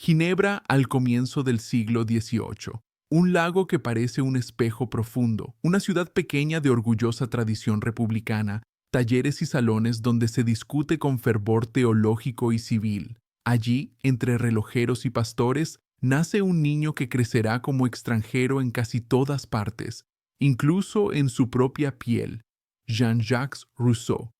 Ginebra al comienzo del siglo XVIII. Un lago que parece un espejo profundo, una ciudad pequeña de orgullosa tradición republicana, talleres y salones donde se discute con fervor teológico y civil. Allí, entre relojeros y pastores, nace un niño que crecerá como extranjero en casi todas partes, incluso en su propia piel, Jean-Jacques Rousseau.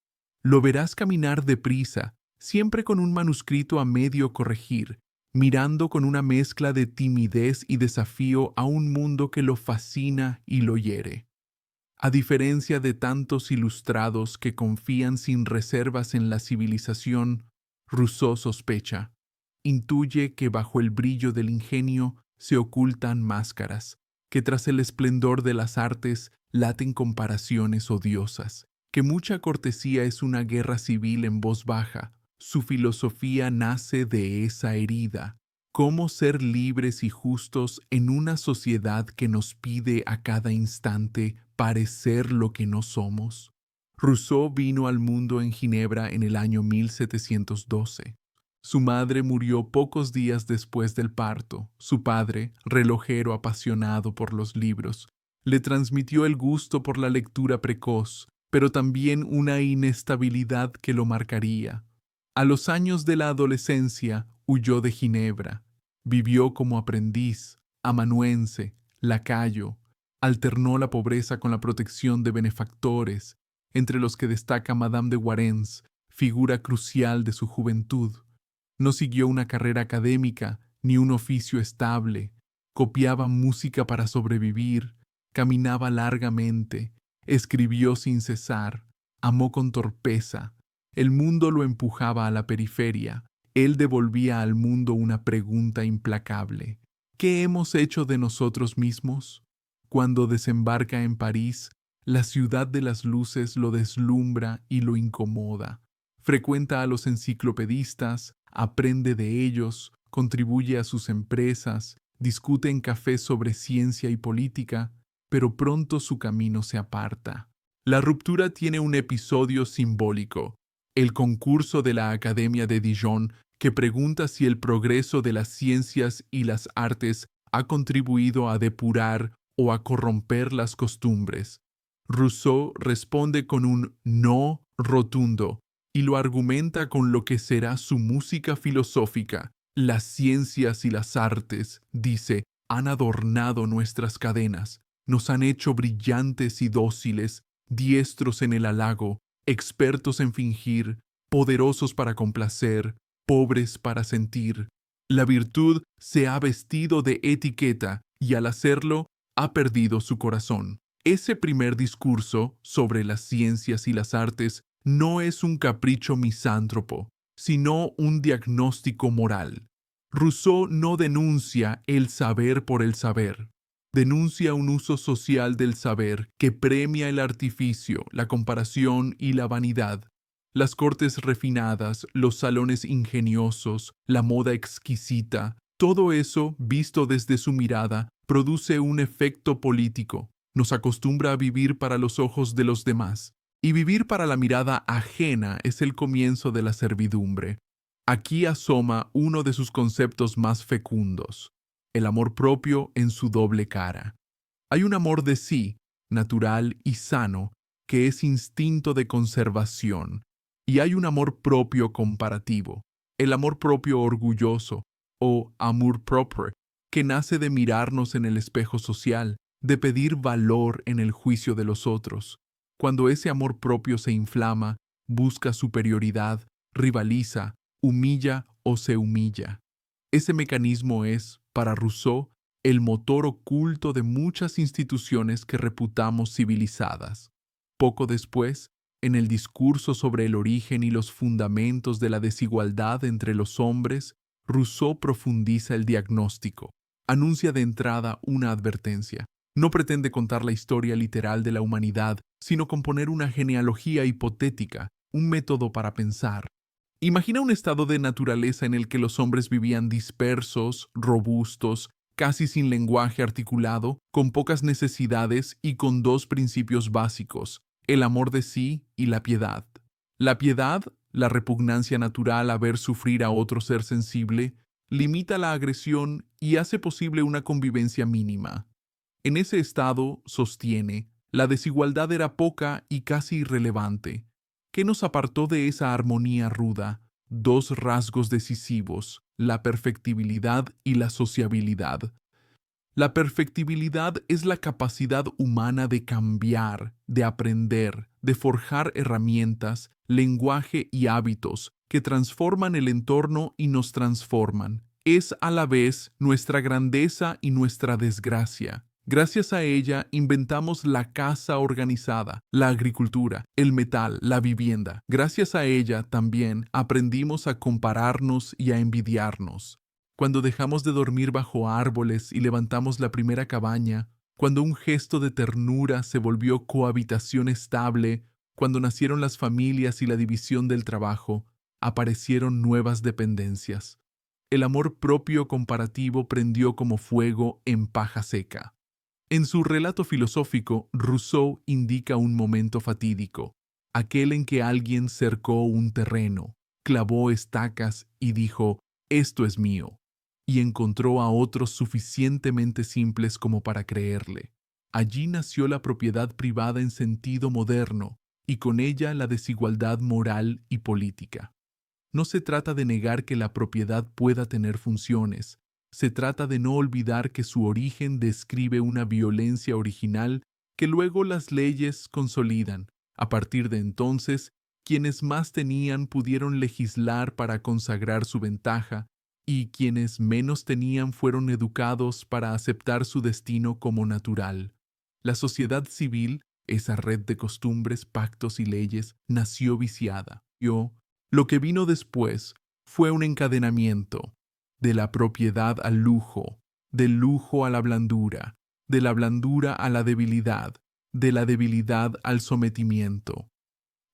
Lo verás caminar deprisa, siempre con un manuscrito a medio corregir, mirando con una mezcla de timidez y desafío a un mundo que lo fascina y lo hiere. A diferencia de tantos ilustrados que confían sin reservas en la civilización, Rousseau sospecha, intuye que bajo el brillo del ingenio se ocultan máscaras, que tras el esplendor de las artes laten comparaciones odiosas, que mucha cortesía es una guerra civil en voz baja. Su filosofía nace de esa herida. ¿Cómo ser libres y justos en una sociedad que nos pide a cada instante parecer lo que no somos? Rousseau vino al mundo en Ginebra en el año 1712. Su madre murió pocos días después del parto. Su padre, relojero apasionado por los libros, le transmitió el gusto por la lectura precoz, pero también una inestabilidad que lo marcaría. A los años de la adolescencia huyó de Ginebra. Vivió como aprendiz, amanuense, lacayo. Alternó la pobreza con la protección de benefactores, entre los que destaca Madame de Warens, figura crucial de su juventud. No siguió una carrera académica ni un oficio estable. Copiaba música para sobrevivir, caminaba largamente, escribió sin cesar, amó con torpeza. El mundo lo empujaba a la periferia. Él devolvía al mundo una pregunta implacable. ¿Qué hemos hecho de nosotros mismos? Cuando desembarca en París, la ciudad de las luces lo deslumbra y lo incomoda. Frecuenta a los enciclopedistas, aprende de ellos, contribuye a sus empresas, discute en cafés sobre ciencia y política, pero pronto su camino se aparta. La ruptura tiene un episodio simbólico. El concurso de la Academia de Dijon, que pregunta si el progreso de las ciencias y las artes ha contribuido a depurar o a corromper las costumbres. Rousseau responde con un no rotundo y lo argumenta con lo que será su música filosófica. Las ciencias y las artes, dice, han adornado nuestras cadenas, nos han hecho brillantes y dóciles, diestros en el halago, expertos en fingir, poderosos para complacer, pobres para sentir. La virtud se ha vestido de etiqueta y al hacerlo ha perdido su corazón. Ese primer discurso sobre las ciencias y las artes no es un capricho misántropo, sino un diagnóstico moral. Rousseau no denuncia el saber por el saber. Denuncia un uso social del saber que premia el artificio, la comparación y la vanidad. Las cortes refinadas, los salones ingeniosos, la moda exquisita, todo eso, visto desde su mirada, produce un efecto político. Nos acostumbra a vivir para los ojos de los demás. Y vivir para la mirada ajena es el comienzo de la servidumbre. Aquí asoma uno de sus conceptos más fecundos: el amor propio en su doble cara. Hay un amor de sí, natural y sano, que es instinto de conservación, y hay un amor propio comparativo, el amor propio orgulloso, o amour-propre, que nace de mirarnos en el espejo social, de pedir valor en el juicio de los otros. Cuando ese amor propio se inflama, busca superioridad, rivaliza, humilla o se humilla. Ese mecanismo es, para Rousseau, el motor oculto de muchas instituciones que reputamos civilizadas. Poco después, en el discurso sobre el origen y los fundamentos de la desigualdad entre los hombres, Rousseau profundiza el diagnóstico. Anuncia de entrada una advertencia. No pretende contar la historia literal de la humanidad, sino componer una genealogía hipotética, un método para pensar. Imagina un estado de naturaleza en el que los hombres vivían dispersos, robustos, casi sin lenguaje articulado, con pocas necesidades y con dos principios básicos: el amor de sí y la piedad. La piedad, la repugnancia natural a ver sufrir a otro ser sensible; limita la agresión y hace posible una convivencia mínima. En ese estado, sostiene, la desigualdad era poca y casi irrelevante. ¿Qué nos apartó de esa armonía ruda? Dos rasgos decisivos, la perfectibilidad y la sociabilidad. La perfectibilidad es la capacidad humana de cambiar, de aprender, de forjar herramientas, lenguaje y hábitos que transforman el entorno y nos transforman. Es a la vez nuestra grandeza y nuestra desgracia. Gracias a ella inventamos la casa organizada, la agricultura, el metal, la vivienda. Gracias a ella también aprendimos a compararnos y a envidiarnos. Cuando dejamos de dormir bajo árboles y levantamos la primera cabaña, cuando un gesto de ternura se volvió cohabitación estable, cuando nacieron las familias y la división del trabajo, aparecieron nuevas dependencias. El amor propio comparativo prendió como fuego en paja seca. En su relato filosófico, Rousseau indica un momento fatídico, aquel en que alguien cercó un terreno, clavó estacas y dijo, «Esto es mío», y encontró a otros suficientemente simples como para creerle. Allí nació la propiedad privada en sentido moderno, y con ella la desigualdad moral y política. No se trata de negar que la propiedad pueda tener funciones, se trata de no olvidar que su origen describe una violencia original que luego las leyes consolidan. A partir de entonces, quienes más tenían pudieron legislar para consagrar su ventaja, y quienes menos tenían fueron educados para aceptar su destino como natural. La sociedad civil, esa red de costumbres, pactos y leyes, nació viciada. Lo que vino después fue un encadenamiento, de la propiedad al lujo, del lujo a la blandura, de la blandura a la debilidad, de la debilidad al sometimiento.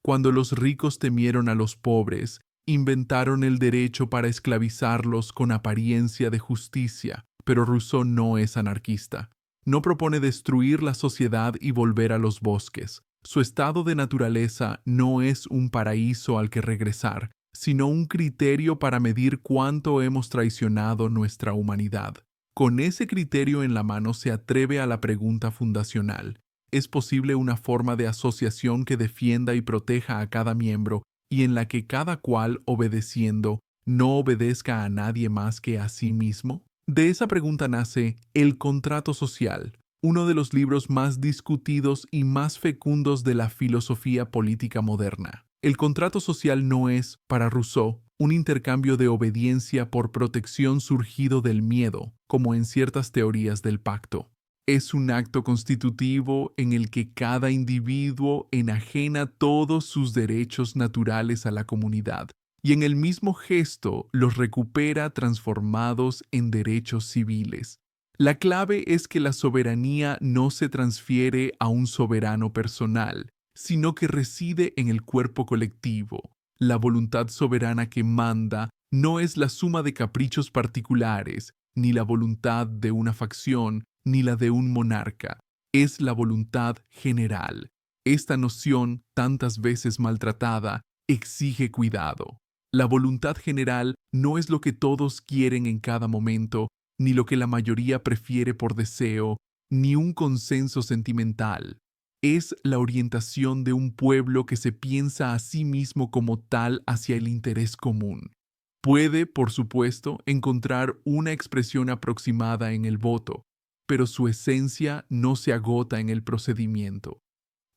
Cuando los ricos temieron a los pobres, inventaron el derecho para esclavizarlos con apariencia de justicia, pero Rousseau no es anarquista. No propone destruir la sociedad y volver a los bosques. Su estado de naturaleza no es un paraíso al que regresar, sino un criterio para medir cuánto hemos traicionado nuestra humanidad. Con ese criterio en la mano se atreve a la pregunta fundacional. ¿Es posible una forma de asociación que defienda y proteja a cada miembro y en la que cada cual, obedeciendo, no obedezca a nadie más que a sí mismo? De esa pregunta nace El contrato social, uno de los libros más discutidos y más fecundos de la filosofía política moderna. El contrato social no es, para Rousseau, un intercambio de obediencia por protección surgido del miedo, como en ciertas teorías del pacto. Es un acto constitutivo en el que cada individuo enajena todos sus derechos naturales a la comunidad y en el mismo gesto los recupera transformados en derechos civiles. La clave es que la soberanía no se transfiere a un soberano personal, sino que reside en el cuerpo colectivo. La voluntad soberana que manda no es la suma de caprichos particulares, ni la voluntad de una facción, ni la de un monarca. Es la voluntad general. Esta noción, tantas veces maltratada, exige cuidado. La voluntad general no es lo que todos quieren en cada momento, ni lo que la mayoría prefiere por deseo, ni un consenso sentimental. Es la orientación de un pueblo que se piensa a sí mismo como tal hacia el interés común. Puede, por supuesto, encontrar una expresión aproximada en el voto, pero su esencia no se agota en el procedimiento.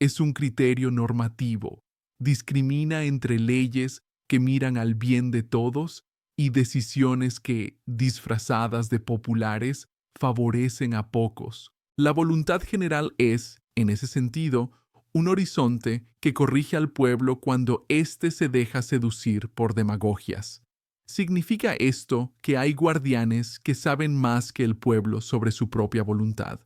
Es un criterio normativo. Discrimina entre leyes que miran al bien de todos y decisiones que, disfrazadas de populares, favorecen a pocos. La voluntad general es, en ese sentido, un horizonte que corrige al pueblo cuando éste se deja seducir por demagogias. ¿Significa esto que hay guardianes que saben más que el pueblo sobre su propia voluntad?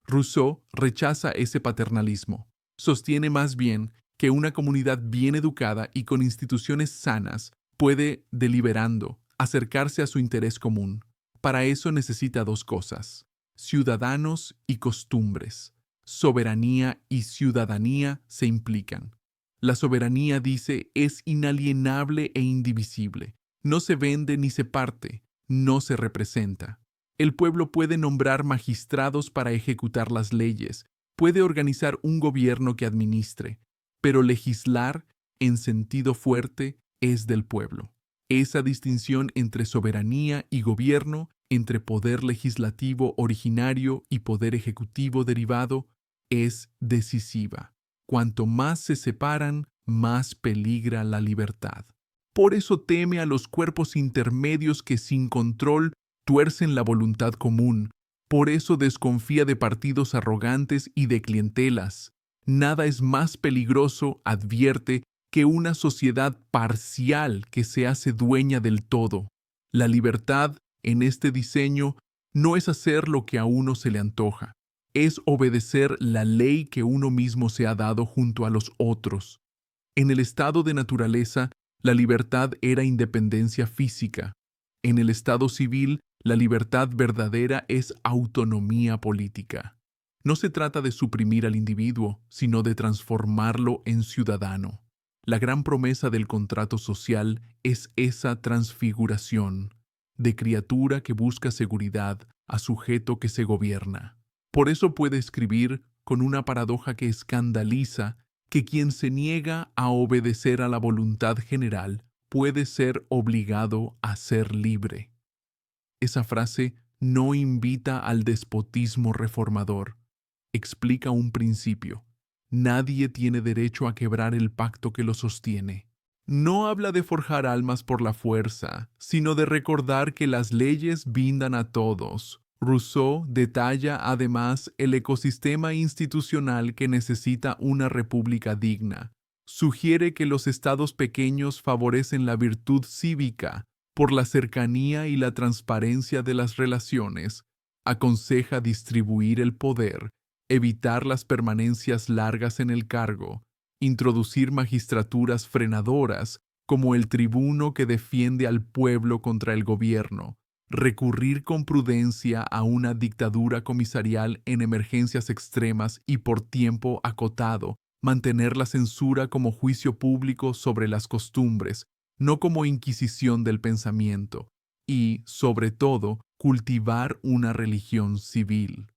Rousseau rechaza ese paternalismo. Sostiene más bien que una comunidad bien educada y con instituciones sanas puede, deliberando, acercarse a su interés común. Para eso necesita dos cosas: ciudadanos y costumbres. Soberanía y ciudadanía se implican. La soberanía, dice, es inalienable e indivisible. No se vende ni se parte, no se representa. El pueblo puede nombrar magistrados para ejecutar las leyes, puede organizar un gobierno que administre, pero legislar, en sentido fuerte, es del pueblo. Esa distinción entre soberanía y gobierno, entre poder legislativo originario y poder ejecutivo derivado, es decisiva. Cuanto más se separan, más peligra la libertad. Por eso teme a los cuerpos intermedios que sin control tuercen la voluntad común. Por eso desconfía de partidos arrogantes y de clientelas. Nada es más peligroso, advierte, que una sociedad parcial que se hace dueña del todo. La libertad, en este diseño, no es hacer lo que a uno se le antoja. Es obedecer la ley que uno mismo se ha dado junto a los otros. En el estado de naturaleza, la libertad era independencia física. En el estado civil, la libertad verdadera es autonomía política. No se trata de suprimir al individuo, sino de transformarlo en ciudadano. La gran promesa del contrato social es esa transfiguración, de criatura que busca seguridad a sujeto que se gobierna. Por eso puede escribir, con una paradoja que escandaliza, que quien se niega a obedecer a la voluntad general puede ser obligado a ser libre. Esa frase no invita al despotismo reformador, explica un principio. Nadie tiene derecho a quebrar el pacto que lo sostiene. No habla de forjar almas por la fuerza, sino de recordar que las leyes brindan a todos. Rousseau detalla además el ecosistema institucional que necesita una república digna. Sugiere que los estados pequeños favorecen la virtud cívica por la cercanía y la transparencia de las relaciones. Aconseja distribuir el poder, evitar las permanencias largas en el cargo, introducir magistraturas frenadoras como el tribuno que defiende al pueblo contra el gobierno, recurrir con prudencia a una dictadura comisarial en emergencias extremas y por tiempo acotado, mantener la censura como juicio público sobre las costumbres, no como inquisición del pensamiento, y, sobre todo, cultivar una religión civil.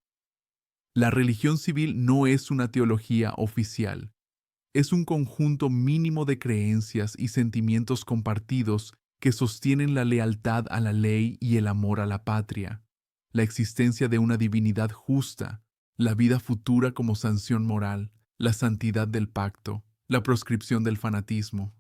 La religión civil no es una teología oficial. Es un conjunto mínimo de creencias y sentimientos compartidos que sostienen la lealtad a la ley y el amor a la patria, la existencia de una divinidad justa, la vida futura como sanción moral, la santidad del pacto, la proscripción del fanatismo.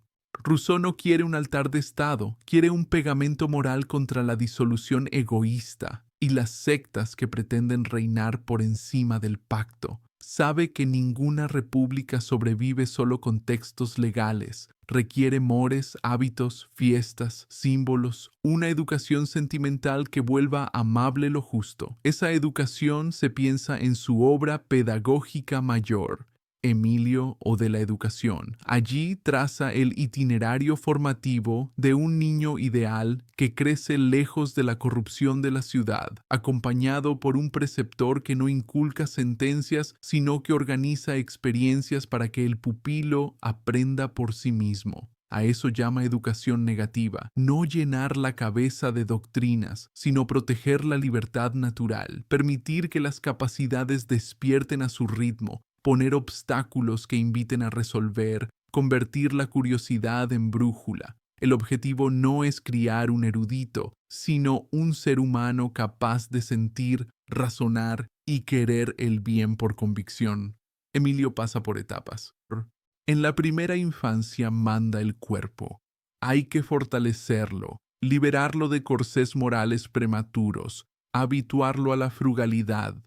Rousseau no quiere un altar de Estado, quiere un pegamento moral contra la disolución egoísta y las sectas que pretenden reinar por encima del pacto. Sabe que ninguna república sobrevive solo con textos legales. Requiere mores, hábitos, fiestas, símbolos, una educación sentimental que vuelva amable lo justo. Esa educación se piensa en su obra pedagógica mayor, Emilio o de la educación. Allí traza el itinerario formativo de un niño ideal que crece lejos de la corrupción de la ciudad, acompañado por un preceptor que no inculca sentencias, sino que organiza experiencias para que el pupilo aprenda por sí mismo. A eso llama educación negativa, no llenar la cabeza de doctrinas, sino proteger la libertad natural, permitir que las capacidades despierten a su ritmo, poner obstáculos que inviten a resolver, convertir la curiosidad en brújula. El objetivo no es criar un erudito, sino un ser humano capaz de sentir, razonar y querer el bien por convicción. Emilio pasa por etapas. En la primera infancia manda el cuerpo. Hay que fortalecerlo, liberarlo de corsés morales prematuros, habituarlo a la frugalidad.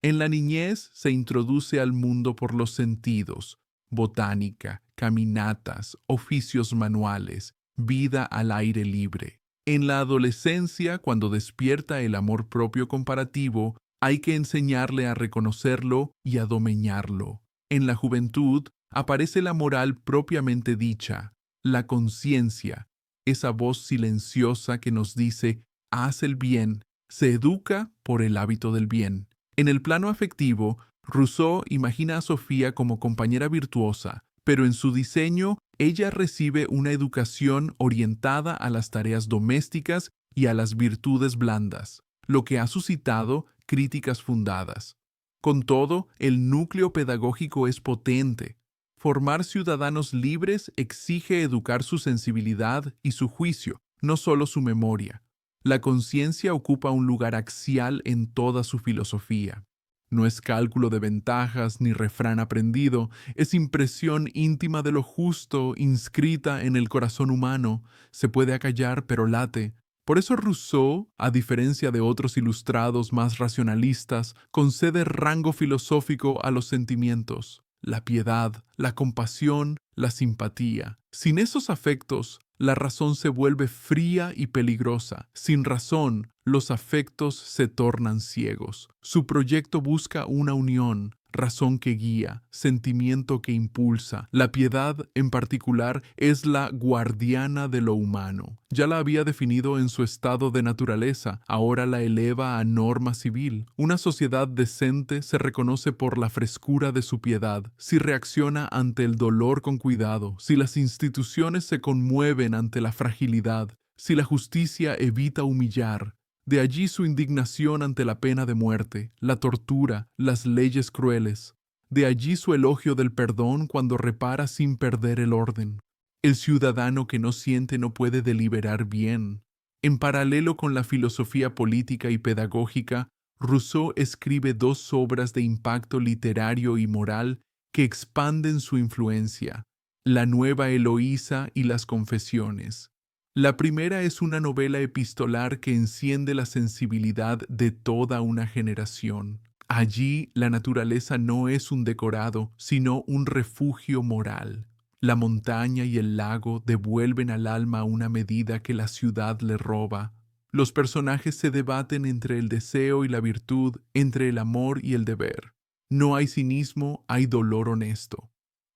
En la niñez se introduce al mundo por los sentidos, botánica, caminatas, oficios manuales, vida al aire libre. En la adolescencia, cuando despierta el amor propio comparativo, hay que enseñarle a reconocerlo y a domeñarlo. En la juventud aparece la moral propiamente dicha, la conciencia, esa voz silenciosa que nos dice, haz el bien, se educa por el hábito del bien. En el plano afectivo, Rousseau imagina a Sofía como compañera virtuosa, pero en su diseño ella recibe una educación orientada a las tareas domésticas y a las virtudes blandas, lo que ha suscitado críticas fundadas. Con todo, el núcleo pedagógico es potente. Formar ciudadanos libres exige educar su sensibilidad y su juicio, no solo su memoria. La conciencia ocupa un lugar axial en toda su filosofía. No es cálculo de ventajas ni refrán aprendido, es impresión íntima de lo justo inscrita en el corazón humano. Se puede acallar, pero late. Por eso Rousseau, a diferencia de otros ilustrados más racionalistas, concede rango filosófico a los sentimientos, la piedad, la compasión, la simpatía. Sin esos afectos, la razón se vuelve fría y peligrosa. Sin razón, los afectos se tornan ciegos. Su proyecto busca una unión, razón que guía, sentimiento que impulsa. La piedad, en particular, es la guardiana de lo humano. Ya la había definido en su estado de naturaleza, ahora la eleva a norma civil. Una sociedad decente se reconoce por la frescura de su piedad, si reacciona ante el dolor con cuidado, si las instituciones se conmueven ante la fragilidad, si la justicia evita humillar. De allí su indignación ante la pena de muerte, la tortura, las leyes crueles. De allí su elogio del perdón cuando repara sin perder el orden. El ciudadano que no siente no puede deliberar bien. En paralelo con la filosofía política y pedagógica, Rousseau escribe dos obras de impacto literario y moral que expanden su influencia: La Nueva Eloísa y Las Confesiones. La primera es una novela epistolar que enciende la sensibilidad de toda una generación. Allí la naturaleza no es un decorado, sino un refugio moral. La montaña y el lago devuelven al alma una medida que la ciudad le roba. Los personajes se debaten entre el deseo y la virtud, entre el amor y el deber. No hay cinismo, hay dolor honesto.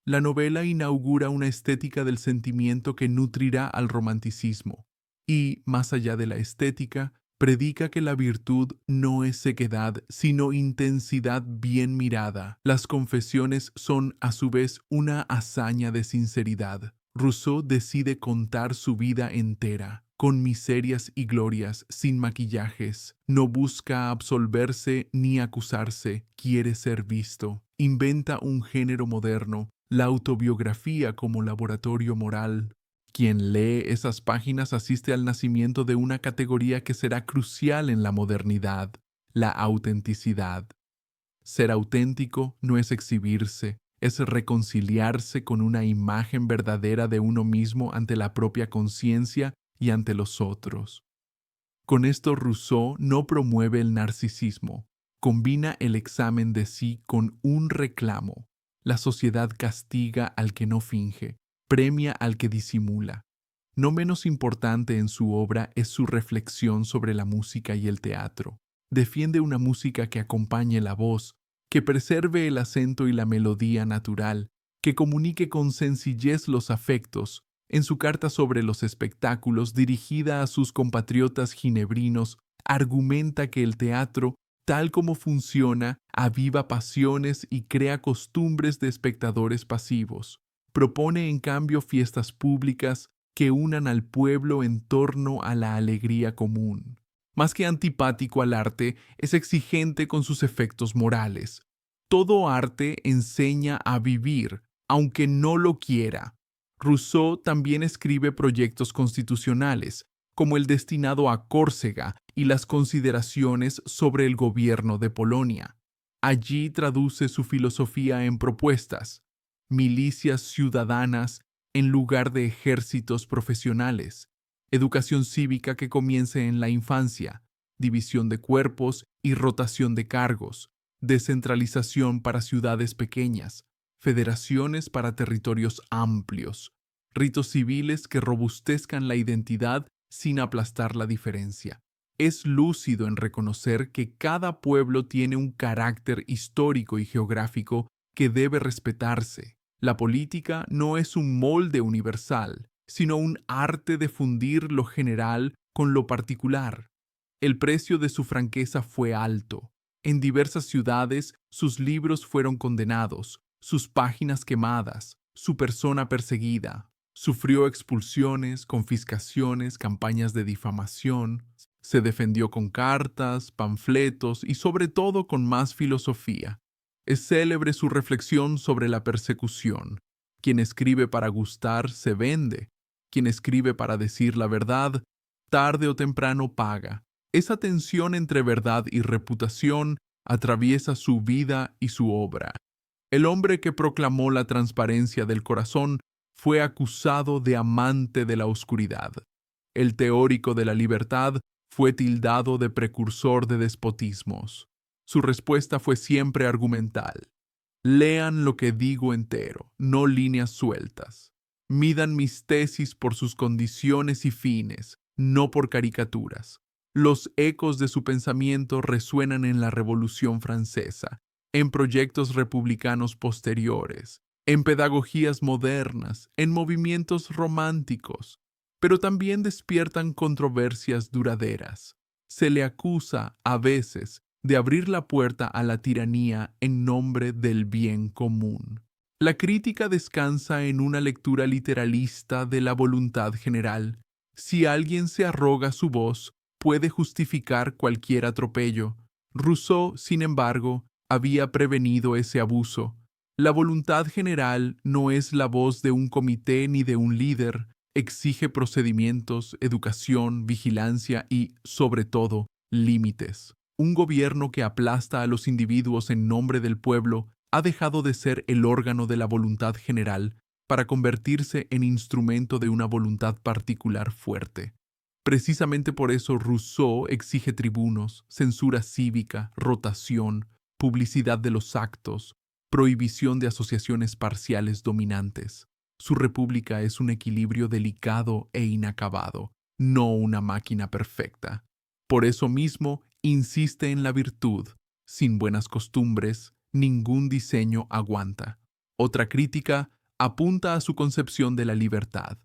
La novela inaugura una estética del sentimiento que nutrirá al romanticismo y, más allá de la estética, predica que la virtud no es sequedad, sino intensidad bien mirada. Las confesiones son, a su vez, una hazaña de sinceridad. Rousseau decide contar su vida entera, con miserias y glorias, sin maquillajes. No busca absolverse ni acusarse, quiere ser visto. Inventa un género moderno, la autobiografía como laboratorio moral. Quien lee esas páginas asiste al nacimiento de una categoría que será crucial en la modernidad: la autenticidad. Ser auténtico no es exhibirse, es reconciliarse con una imagen verdadera de uno mismo ante la propia conciencia y ante los otros. Con esto Rousseau no promueve el narcisismo, combina el examen de sí con un reclamo. La sociedad castiga al que no finge, premia al que disimula. No menos importante en su obra es su reflexión sobre la música y el teatro. Defiende una música que acompañe la voz, que preserve el acento y la melodía natural, que comunique con sencillez los afectos. En su carta sobre los espectáculos, dirigida a sus compatriotas ginebrinos, argumenta que el teatro, tal como funciona, aviva pasiones y crea costumbres de espectadores pasivos. Propone, en cambio, fiestas públicas que unan al pueblo en torno a la alegría común. Más que antipático al arte, es exigente con sus efectos morales. Todo arte enseña a vivir, aunque no lo quiera. Rousseau también escribe proyectos constitucionales, como el destinado a Córcega y las consideraciones sobre el gobierno de Polonia. Allí traduce su filosofía en propuestas: milicias ciudadanas en lugar de ejércitos profesionales, educación cívica que comience en la infancia, división de cuerpos y rotación de cargos, descentralización para ciudades pequeñas, federaciones para territorios amplios, ritos civiles que robustezcan la identidad sin aplastar la diferencia. Es lúcido en reconocer que cada pueblo tiene un carácter histórico y geográfico que debe respetarse. La política no es un molde universal, sino un arte de fundir lo general con lo particular. El precio de su franqueza fue alto. En diversas ciudades sus libros fueron condenados, sus páginas quemadas, su persona perseguida. Sufrió expulsiones, confiscaciones, campañas de difamación. Se defendió con cartas, panfletos y sobre todo con más filosofía. Es célebre su reflexión sobre la persecución. Quien escribe para gustar se vende. Quien escribe para decir la verdad, tarde o temprano paga. Esa tensión entre verdad y reputación atraviesa su vida y su obra. El hombre que proclamó la transparencia del corazón fue acusado de amante de la oscuridad. El teórico de la libertad fue tildado de precursor de despotismos. Su respuesta fue siempre argumental. Lean lo que digo entero, no líneas sueltas. Midan mis tesis por sus condiciones y fines, no por caricaturas. Los ecos de su pensamiento resuenan en la Revolución Francesa, en proyectos republicanos posteriores, en pedagogías modernas, en movimientos románticos, pero también despiertan controversias duraderas. Se le acusa, a veces, de abrir la puerta a la tiranía en nombre del bien común. La crítica descansa en una lectura literalista de la voluntad general. Si alguien se arroga su voz, puede justificar cualquier atropello. Rousseau, sin embargo, había prevenido ese abuso. La voluntad general no es la voz de un comité ni de un líder. Exige procedimientos, educación, vigilancia y, sobre todo, límites. Un gobierno que aplasta a los individuos en nombre del pueblo ha dejado de ser el órgano de la voluntad general para convertirse en instrumento de una voluntad particular fuerte. Precisamente por eso Rousseau exige tribunos, censura cívica, rotación, publicidad de los actos, prohibición de asociaciones parciales dominantes. Su república es un equilibrio delicado e inacabado, no una máquina perfecta. Por eso mismo, insiste en la virtud. Sin buenas costumbres, ningún diseño aguanta. Otra crítica apunta a su concepción de la libertad.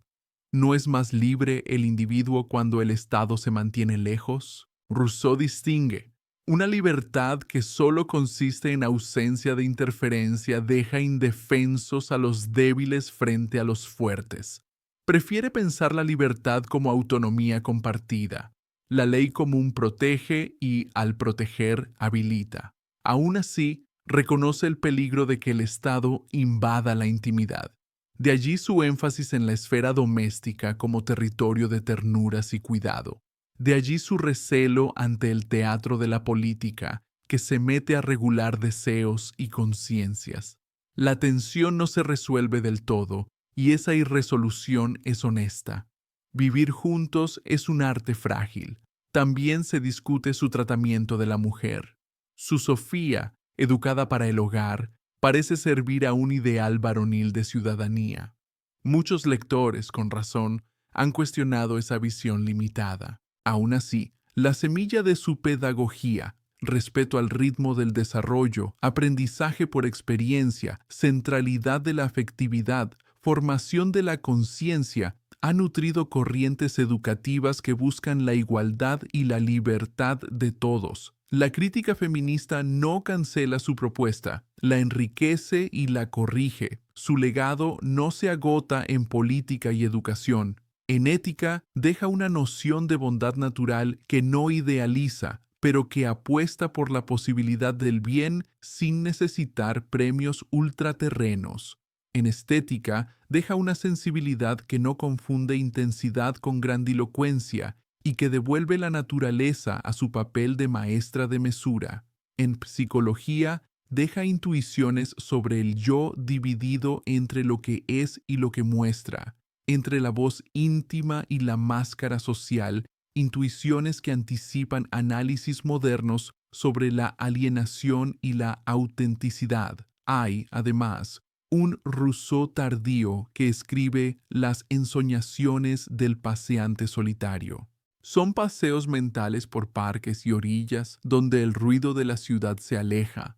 ¿No es más libre el individuo cuando el Estado se mantiene lejos? Rousseau distingue. Una libertad que solo consiste en ausencia de interferencia deja indefensos a los débiles frente a los fuertes. Prefiere pensar la libertad como autonomía compartida. La ley común protege y, al proteger, habilita. Aún así, reconoce el peligro de que el Estado invada la intimidad. De allí su énfasis en la esfera doméstica como territorio de ternuras y cuidado. De allí su recelo ante el teatro de la política, que se mete a regular deseos y conciencias. La tensión no se resuelve del todo, y esa irresolución es honesta. Vivir juntos es un arte frágil. También se discute su tratamiento de la mujer. Su Sofía, educada para el hogar, parece servir a un ideal varonil de ciudadanía. Muchos lectores, con razón, han cuestionado esa visión limitada. Aún así, la semilla de su pedagogía, respeto al ritmo del desarrollo, aprendizaje por experiencia, centralidad de la afectividad, formación de la conciencia, ha nutrido corrientes educativas que buscan la igualdad y la libertad de todos. La crítica feminista no cancela su propuesta, la enriquece y la corrige. Su legado no se agota en política y educación. En ética, deja una noción de bondad natural que no idealiza, pero que apuesta por la posibilidad del bien sin necesitar premios ultraterrenos. En estética, deja una sensibilidad que no confunde intensidad con grandilocuencia y que devuelve la naturaleza a su papel de maestra de mesura. En psicología, deja intuiciones sobre el yo dividido entre lo que es y lo que muestra, entre la voz íntima y la máscara social, intuiciones que anticipan análisis modernos sobre la alienación y la autenticidad. Hay, además, un Rousseau tardío que escribe Las ensoñaciones del paseante solitario. Son paseos mentales por parques y orillas donde el ruido de la ciudad se aleja.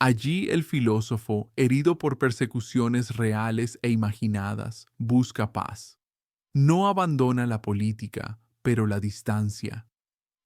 Allí el filósofo, herido por persecuciones reales e imaginadas, busca paz. No abandona la política, pero la distancia.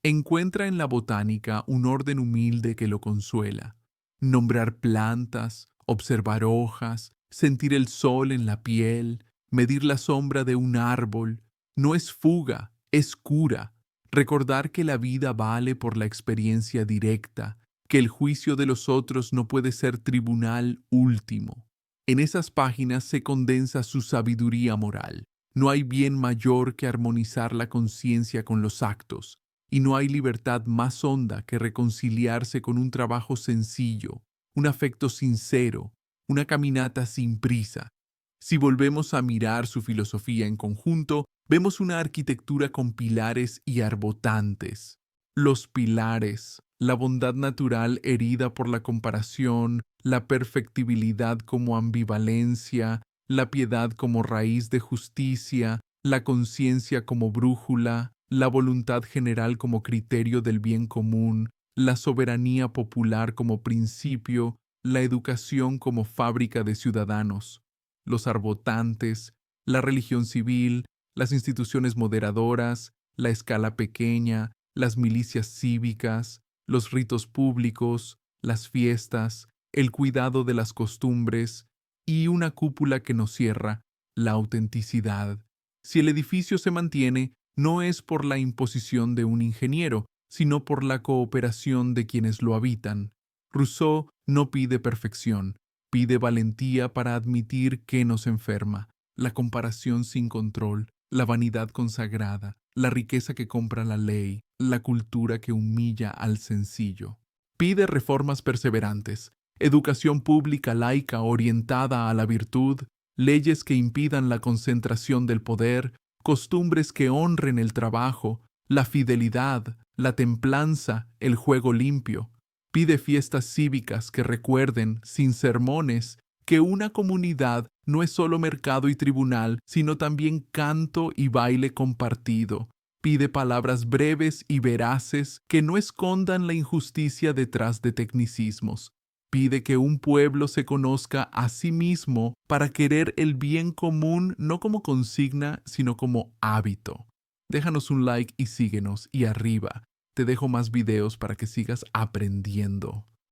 Encuentra en la botánica un orden humilde que lo consuela. Nombrar plantas, observar hojas, sentir el sol en la piel, medir la sombra de un árbol. No es fuga, es cura. Recordar que la vida vale por la experiencia directa, que el juicio de los otros no puede ser tribunal último. En esas páginas se condensa su sabiduría moral. No hay bien mayor que armonizar la conciencia con los actos, y no hay libertad más honda que reconciliarse con un trabajo sencillo, un afecto sincero, una caminata sin prisa. Si volvemos a mirar su filosofía en conjunto, vemos una arquitectura con pilares y arbotantes. Los pilares, la bondad natural herida por la comparación, la perfectibilidad como ambivalencia, la piedad como raíz de justicia, la conciencia como brújula, la voluntad general como criterio del bien común, la soberanía popular como principio, la educación como fábrica de ciudadanos, los arbotantes, la religión civil, las instituciones moderadoras, la escala pequeña, las milicias cívicas, los ritos públicos, las fiestas, el cuidado de las costumbres y una cúpula que nos cierra, la autenticidad. Si el edificio se mantiene, no es por la imposición de un ingeniero, sino por la cooperación de quienes lo habitan. Rousseau no pide perfección, pide valentía para admitir que nos enferma, la comparación sin control, la vanidad consagrada, la riqueza que compra la ley, la cultura que humilla al sencillo. Pide reformas perseverantes, educación pública laica orientada a la virtud, leyes que impidan la concentración del poder, costumbres que honren el trabajo, la fidelidad, la templanza, el juego limpio. Pide fiestas cívicas que recuerden, sin sermones, que una comunidad no es solo mercado y tribunal, sino también canto y baile compartido. Pide palabras breves y veraces que no escondan la injusticia detrás de tecnicismos. Pide que un pueblo se conozca a sí mismo para querer el bien común no como consigna, sino como hábito. Déjanos un like y síguenos, y arriba te dejo más videos para que sigas aprendiendo.